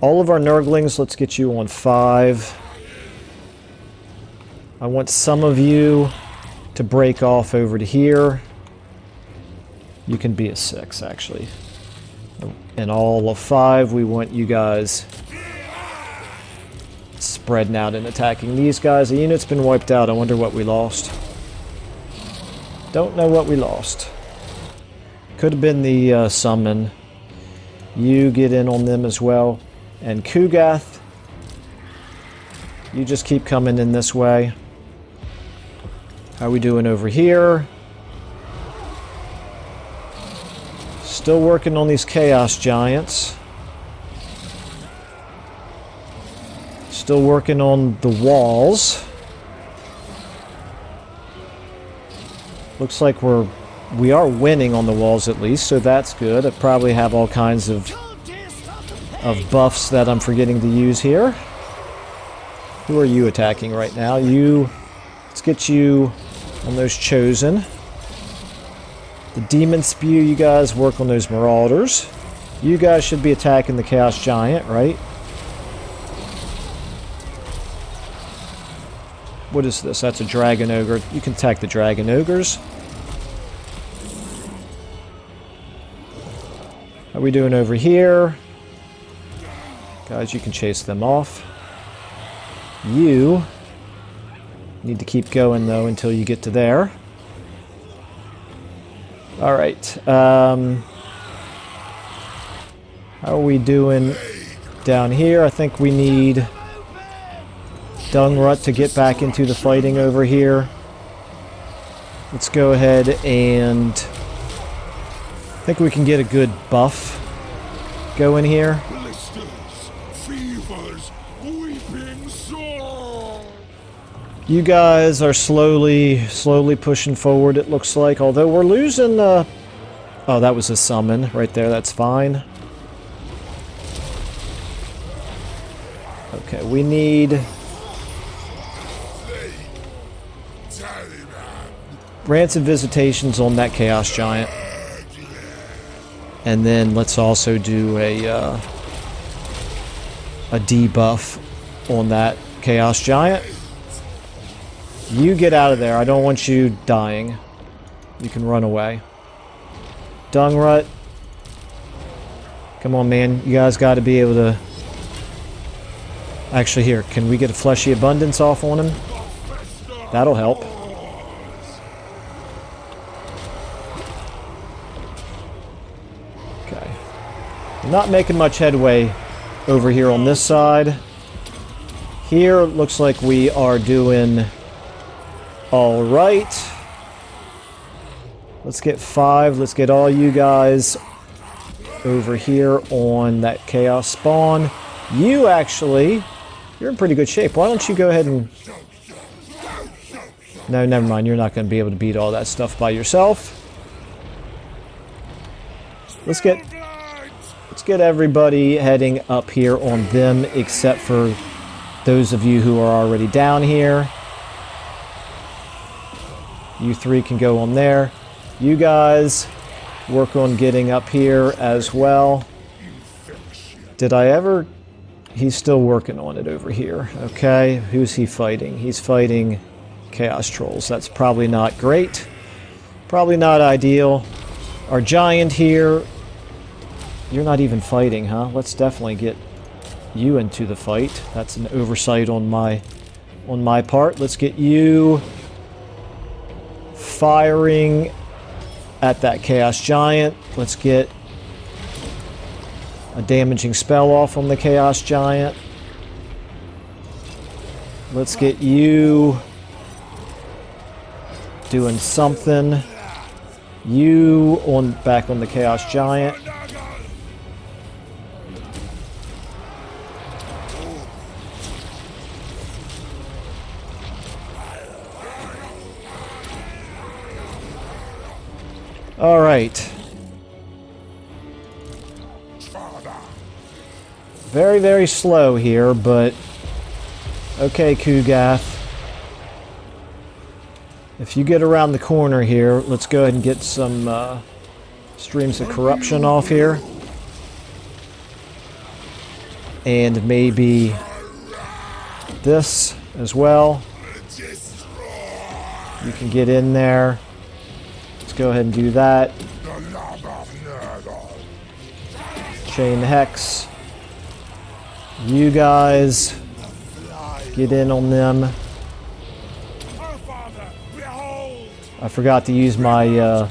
All of our Nurglings, let's get you on 5. I want some of you to break off over to here. You can be a 6, actually. And all of 5, we want you guys spreading out and attacking these guys. The unit's been wiped out. I wonder what we lost. Don't know what we lost. Could have been the summon. You get in on them as well. And Kugath, you just keep coming in this way. How are we doing over here? Still working on these Chaos Giants. Still working on the walls. Looks like we are winning on the walls at least, so that's good. I probably have all kinds of buffs that I'm forgetting to use here. Who are you attacking right now? Let's get you on those Chosen. The Demon Spew, you guys work on those Marauders. You guys should be attacking the Chaos Giant, right? What is this? That's a Dragon Ogre. You can attack the Dragon Ogres. How are we doing over here? Guys, you can chase them off. You need to keep going, though, until you get to there. Alright. How are we doing down here? I think we need Dungrut to get back into the fighting over here. Let's go ahead and I think we can get a good buff going here. You guys are slowly pushing forward, it looks like. Although we're losing... oh, that was a summon right there. That's fine. Okay, we need... Rancid Visitations on that Chaos Giant. And then let's also do a debuff on that Chaos Giant. You get out of there. I don't want you dying. You can run away. Dungrut. Come on, man. You guys got to be able to... Actually, here. Can we get a Fleshy Abundance off on him? That'll help. Okay. I'm not making much headway over here on this side. Here, it looks like we are doing... all right. Let's get 5. Let's get all you guys over here on that chaos spawn. You're in pretty good shape. Why don't you go ahead and... No, never mind. You're not going to be able to beat all that stuff by yourself. Let's get everybody heading up here on them, except for those of you who are already down here. You three can go on there. You guys work on getting up here as well. Did I ever... He's still working on it over here. Okay, who's he fighting? He's fighting Chaos Trolls. That's probably not great. Probably not ideal. Our giant here... You're not even fighting, huh? Let's definitely get you into the fight. That's an oversight on my part. Let's get you firing at that Chaos Giant. Let's get a damaging spell off on the Chaos Giant. Let's get you doing something. You back on the Chaos Giant. All right. Very, very slow here, but okay, Kugath. If you get around the corner here, let's go ahead and get some streams of corruption off here. And maybe this as well. You can get in there. Go ahead and do that. Chain Hex. You guys get in on them. I forgot to use my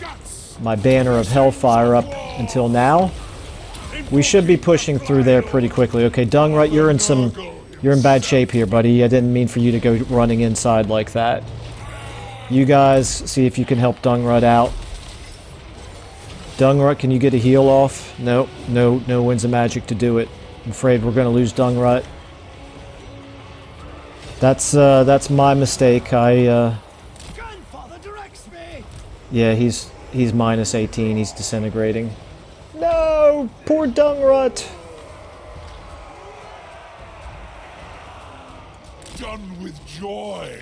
my banner of Hellfire up until now. We should be pushing through there pretty quickly. Okay, Dungrut, you're in bad shape here, buddy. I didn't mean for you to go running inside like that. You guys, see if you can help Dungrut out. Dungrut, can you get a heal off? Nope, no winds of magic to do it. I'm afraid we're going to lose Dungrut. That's my mistake. Grandfather directs me. Yeah, he's minus 18. He's disintegrating. No, poor Dungrut. Done with joy.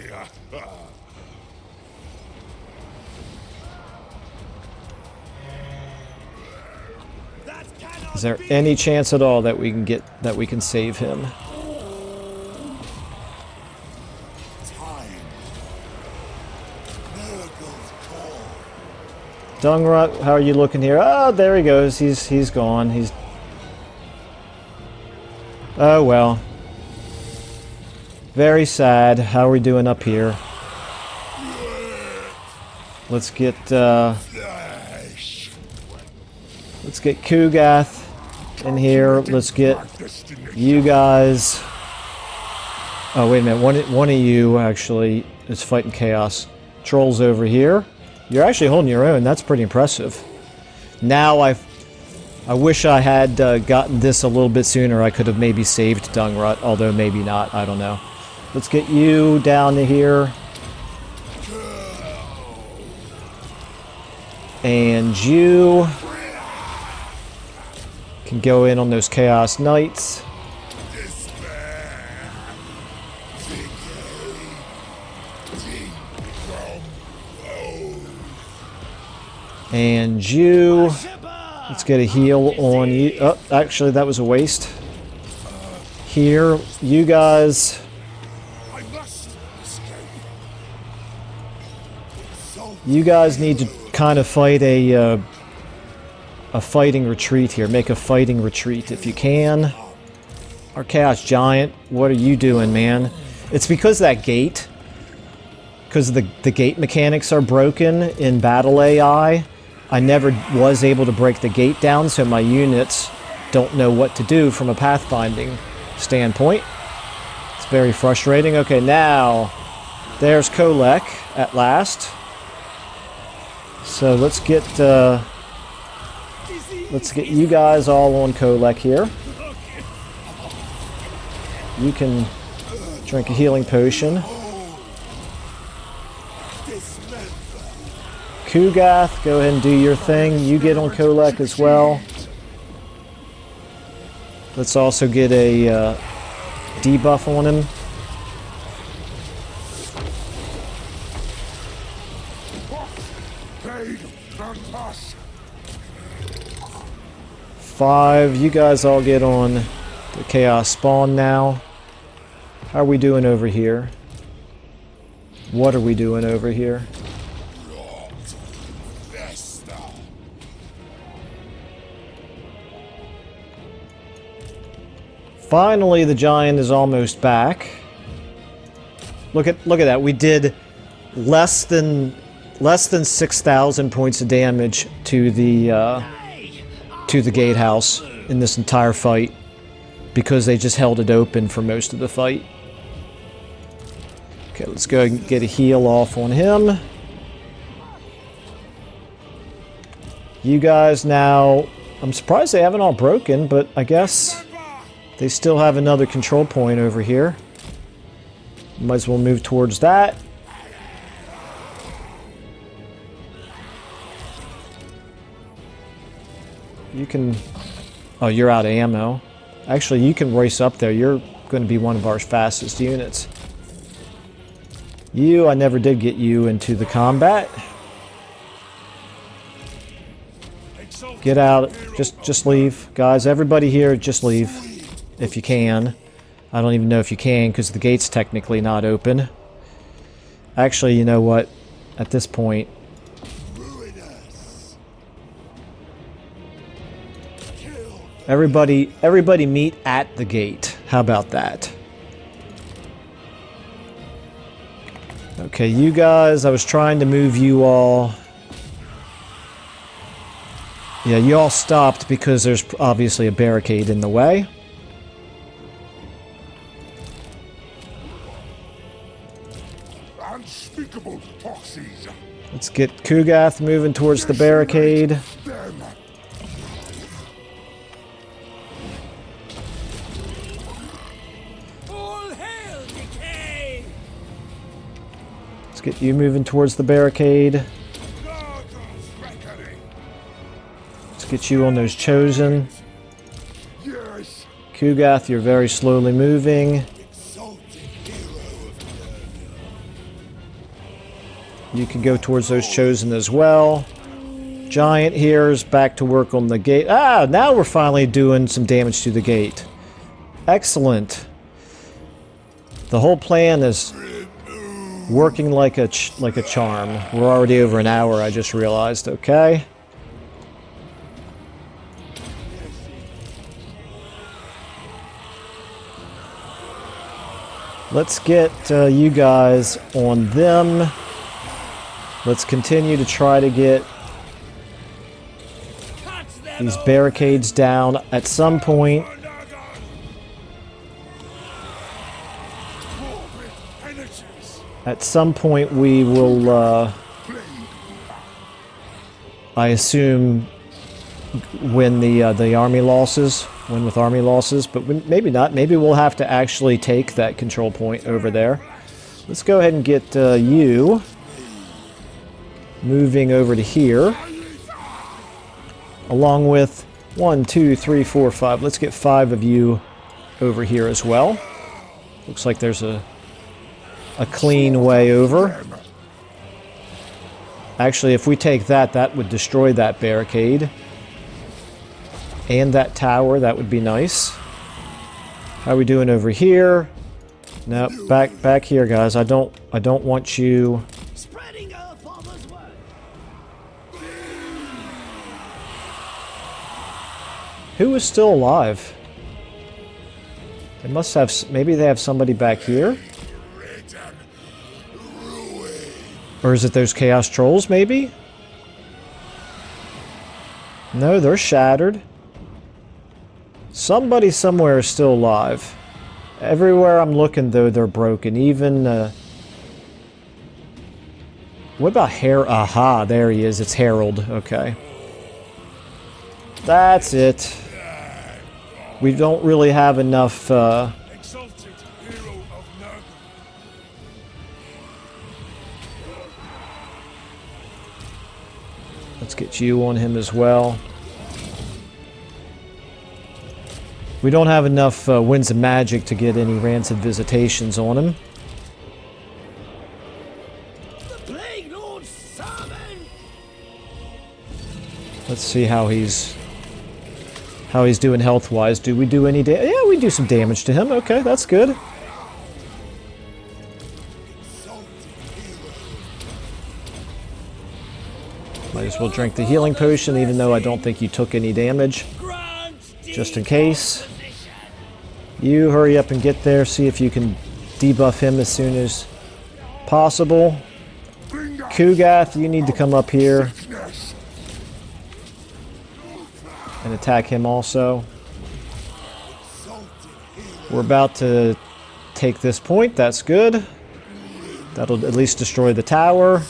Is there any chance at all that we can save him? Dungrut, how are you looking here? Oh, there he goes. He's gone. Oh well. Very sad. How are we doing up here? Let's get Kugath in here. Let's get you guys. Oh, wait a minute. One of you actually is fighting Chaos Trolls over here. You're actually holding your own. That's pretty impressive. Now I wish I had gotten this a little bit sooner. I could have maybe saved Dungrut, although maybe not. I don't know. Let's get you down to here. And you can go in on those Chaos Knights. And you, let's get a heal on you. Oh, actually, that was a waste. Here, you guys. You guys need to kind of fight a fighting retreat here. Make a fighting retreat if you can. Our Chaos Giant, what are you doing, man? It's because that gate, because the gate mechanics are broken in battle AI. I never was able to break the gate down, so my units don't know what to do from a pathfinding standpoint. It's very frustrating. Okay, now there's Kolek at last. So let's get Let's get you guys all on Kolek here. You can drink a healing potion. Kugath, go ahead and do your thing. You get on Kolek as well. Let's also get a debuff on him. Five, you guys all get on the Chaos Spawn now. How are we doing over here? What are we doing over here? Finally, the giant is almost back. Look at that. We did less than 6,000 points of damage to the gatehouse in this entire fight because they just held it open for most of the fight. Okay, let's go and get a heal off on him. You guys now, I'm surprised they haven't all broken, but I guess they still have another control point over here. Might as well move towards that. You can... Oh, you're out of ammo. Actually, you can race up there. You're going to be one of our fastest units. You, I never did get you into the combat. Get out. Just leave. Guys, everybody here, just leave. If you can. I don't even know if you can because the gate's technically not open. Actually, you know what? At this point... Everybody meet at the gate. How about that? Okay, you guys, I was trying to move you all. Yeah, you all stopped because there's obviously a barricade in the way. Unspeakable toxins. Let's get Kugath moving towards the barricade. Get you moving towards the barricade. Let's get you on those chosen. Kugath, you're very slowly moving. You can go towards those chosen as well. Giant here is back to work on the gate. Ah, now we're finally doing some damage to the gate. Excellent. The whole plan is working like a charm. We're already over an hour, I just realized. Okay. Let's get you guys on them. Let's continue to try to get these barricades down at some point. At some point we will, I assume, win the army losses, win with army losses, but maybe not. Maybe we'll have to actually take that control point over there. Let's go ahead and get you moving over to here, along with 1, 2, 3, 4, 5. Let's get 5 of you over here as well. Looks like there's a clean way over. Actually, if we take that, that would destroy that barricade. And that tower, that would be nice. How are we doing over here? No, back here, guys. I don't want you. Who is still alive? They must have, maybe they have somebody back here? Or is it those Chaos Trolls, maybe? No, they're shattered. Somebody somewhere is still alive. Everywhere I'm looking, though, they're broken. Even, what about Harold? Aha, there he is. It's Harold. Okay. That's it. We don't really have enough... Exalted hero of Nurgle. Let's get you on him as well. We don't have enough Winds of Magic to get any Rancid Visitations on him. The Plague Lord's servant. Let's see how he's doing health-wise. Do we do any damage? Yeah, we do some damage to him. Okay, that's good. Might as well drink the healing potion, even though I don't think you took any damage. Just in case. You hurry up and get there. See if you can debuff him as soon as possible. Kugath, you need to come up here and attack him also. We're about to take this point. That's good. That'll at least destroy the tower.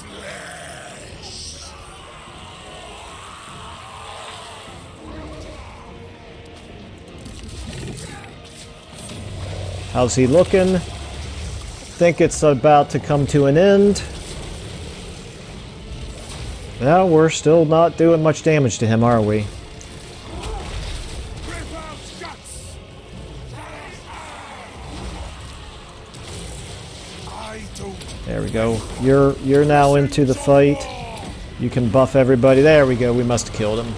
How's he looking? Think it's about to come to an end. No, we're still not doing much damage to him, are we? There we go. You're now into the fight. You can buff everybody. There we go. We must have killed him.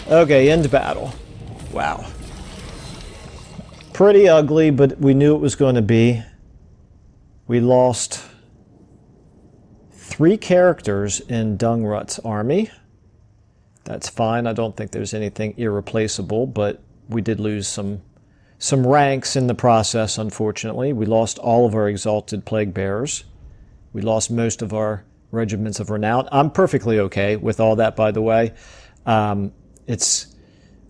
Okay, end battle. Wow. Pretty ugly, but we knew it was going to be. We lost 3 characters in Dungrut's army. That's fine. I don't think there's anything irreplaceable, but we did lose some ranks in the process, unfortunately. We lost all of our Exalted Plague Bearers. We lost most of our Regiments of Renown. I'm perfectly okay with all that, by the way. It's...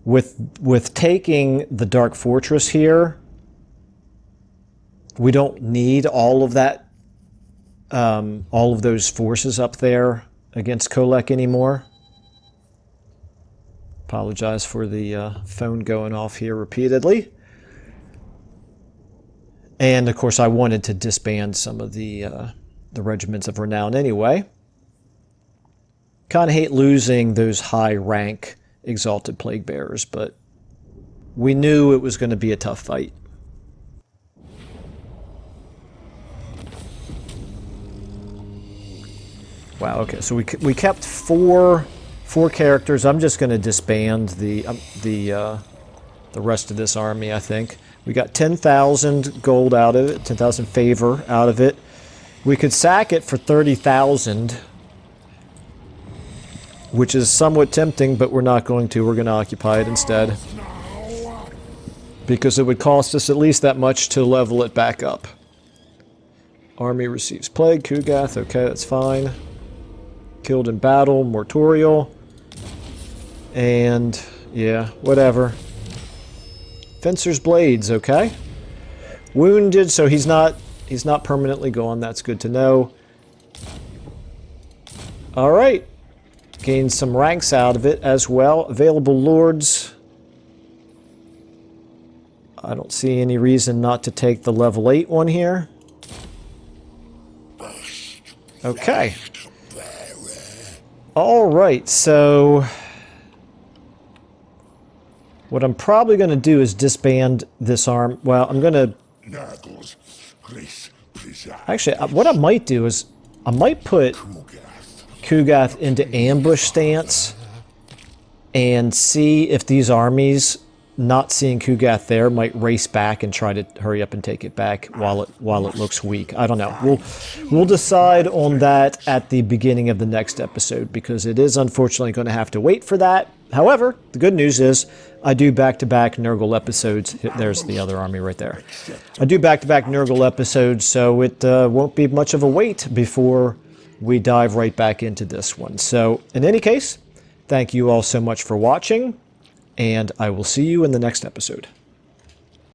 With taking the Dark Fortress here, we don't need all of that, all of those forces up there against Kolek anymore. Apologize for the phone going off here repeatedly. And of course, I wanted to disband some of the Regiments of Renown anyway. Kind of hate losing those high rank Exalted Plague Bearers, but we knew it was going to be a tough fight. Wow, okay, so we kept four characters. I'm just going to disband the rest of this army, I think. We got 10,000 gold out of it, 10,000 favor out of it. We could sack it for 30,000. Which is somewhat tempting, but we're not going to. We're going to occupy it instead. Because it would cost us at least that much to level it back up. Army receives plague, Kugath, okay, that's fine. Killed in battle, Mortorial. And, yeah, whatever. Fencer's Blades, okay. Wounded, so he's not permanently gone, that's good to know. Alright. Gain some ranks out of it as well. Available lords. I don't see any reason not to take the level 8 one here. Okay. Alright, so what I'm probably going to do is disband this arm. Well, I'm going to... Actually, what I might do is I might put Kugath into ambush stance and see if these armies, not seeing Kugath there, might race back and try to hurry up and take it back while it looks weak. I don't know. We'll decide on that at the beginning of the next episode, because it is unfortunately going to have to wait for that. However, the good news is I do back-to-back Nurgle episodes. There's the other army right there. I do back-to-back Nurgle episodes, so it won't be much of a wait before we dive right back into this one. So, in any case, thank you all so much for watching, and I will see you in the next episode.